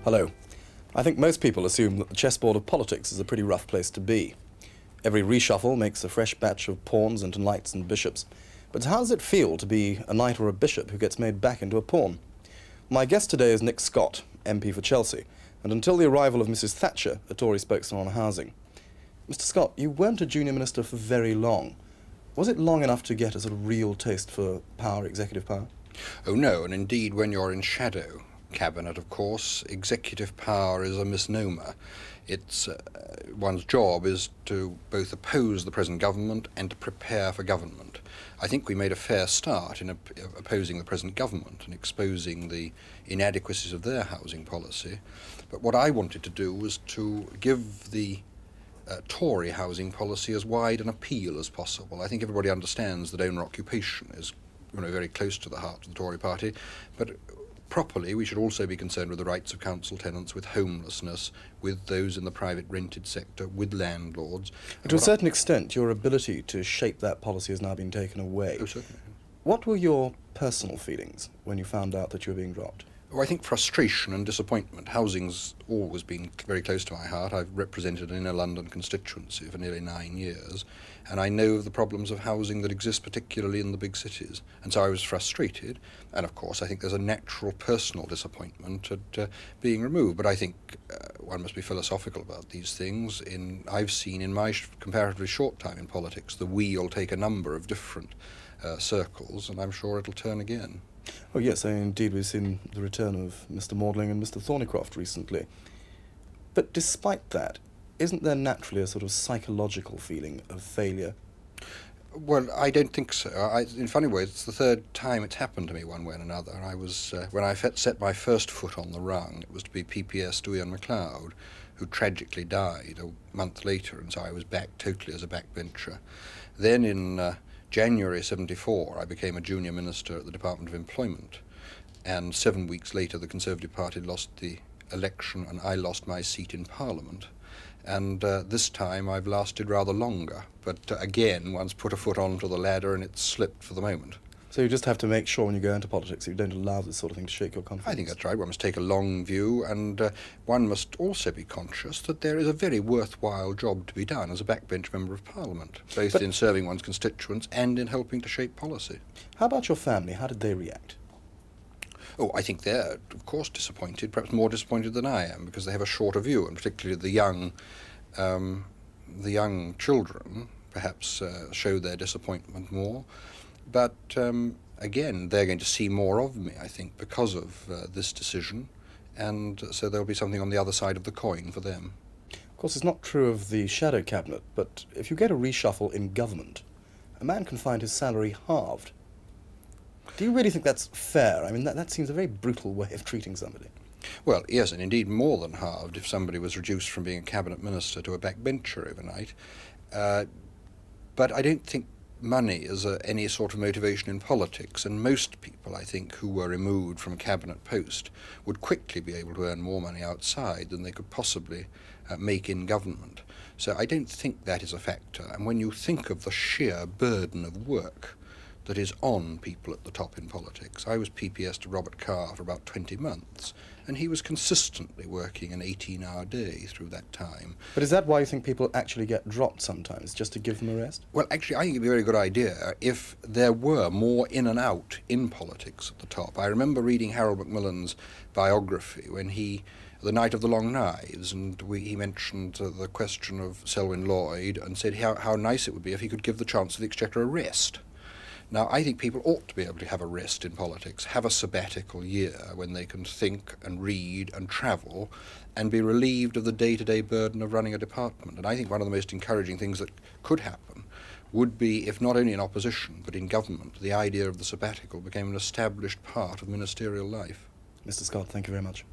Hello. I think most people assume that the chessboard of politics is a pretty rough place to be. Every reshuffle makes a fresh batch of pawns into knights and bishops. But how does it feel to be a knight or a bishop who gets made back into a pawn? My guest today is Nick Scott, MP for Chelsea, and until the arrival of Mrs. Thatcher, a Tory spokesman on housing. Mr. Scott, you weren't a junior minister for very long. Was it long enough to get a sort of real taste for power, executive power? Oh no, and indeed when you're in shadow cabinet, of course, executive power is a misnomer. It's one's job is to both oppose the present government and to prepare for government. I think we made a fair start in opposing the present government and exposing the inadequacies of their housing policy. But what I wanted to do was to give the Tory housing policy as wide an appeal as possible. I think everybody understands that owner occupation is very close to the heart of the Tory party, but properly we should also be concerned with the rights of council tenants, with homelessness, with those in the private rented sector, with landlords. To a certain extent, your ability to shape that policy has now been taken away. Oh, certainly. What were your personal feelings when you found out that you were being dropped? Oh, I think frustration and disappointment. Housing's always been very close to my heart. I've represented an inner London constituency for nearly 9 years, and I know of the problems of housing that exist particularly in the big cities. And so I was frustrated, and of course I think there's a natural personal disappointment at being removed. But I think one must be philosophical about these things. I've seen in my comparatively short time in politics the wheel take a number of different circles, and I'm sure it'll turn again. Oh yes, indeed we've seen the return of Mr. Maudling and Mr. Thornycroft recently. But despite that, isn't there naturally a sort of psychological feeling of failure? Well, I don't think so. In funny ways, it's the third time it's happened to me one way and another. I was when I set my first foot on the rung, it was to be PPS to Ian MacLeod, who tragically died a month later, and so I was back totally as a backbencher. Then in January 1974, I became a junior minister at the Department of Employment, and 7 weeks later the Conservative Party lost the election and I lost my seat in Parliament. And this time I've lasted rather longer, but again, one's put a foot onto the ladder and it's slipped for the moment. So you just have to make sure when you go into politics that you don't allow this sort of thing to shake your confidence? I think that's right. One must take a long view, and one must also be conscious that there is a very worthwhile job to be done as a backbench member of Parliament, both in serving one's constituents and in helping to shape policy. How about your family? How did they react? Oh, I think they're, of course, disappointed, perhaps more disappointed than I am, because they have a shorter view, and particularly the young children perhaps show their disappointment more. But again, they're going to see more of me, I think, because of this decision, and so there'll be something on the other side of the coin for them. Of course, it's not true of the shadow cabinet, but if you get a reshuffle in government, a man can find his salary halved. Do you really think that's fair? I mean, that seems a very brutal way of treating somebody. Well, yes, and indeed more than halved if somebody was reduced from being a cabinet minister to a backbencher overnight. But I don't think money is any sort of motivation in politics, and most people, I think, who were removed from a cabinet post would quickly be able to earn more money outside than they could possibly make in government. So I don't think that is a factor. And when you think of the sheer burden of work that is on people at the top in politics, I was PPS to Robert Carr for about 20 months, and he was consistently working an 18-hour day through that time. But is that why you think people actually get dropped sometimes, just to give them a rest? Well, actually, I think it'd be a very good idea if there were more in and out in politics at the top. I remember reading Harold Macmillan's biography when the night of the Long Knives, and he mentioned the question of Selwyn Lloyd and said how nice it would be if he could give the Chancellor of the Exchequer a rest. Now, I think people ought to be able to have a rest in politics, have a sabbatical year when they can think and read and travel and be relieved of the day-to-day burden of running a department. And I think one of the most encouraging things that could happen would be, if not only in opposition, but in government, the idea of the sabbatical became an established part of ministerial life. Mr. Scott, thank you very much.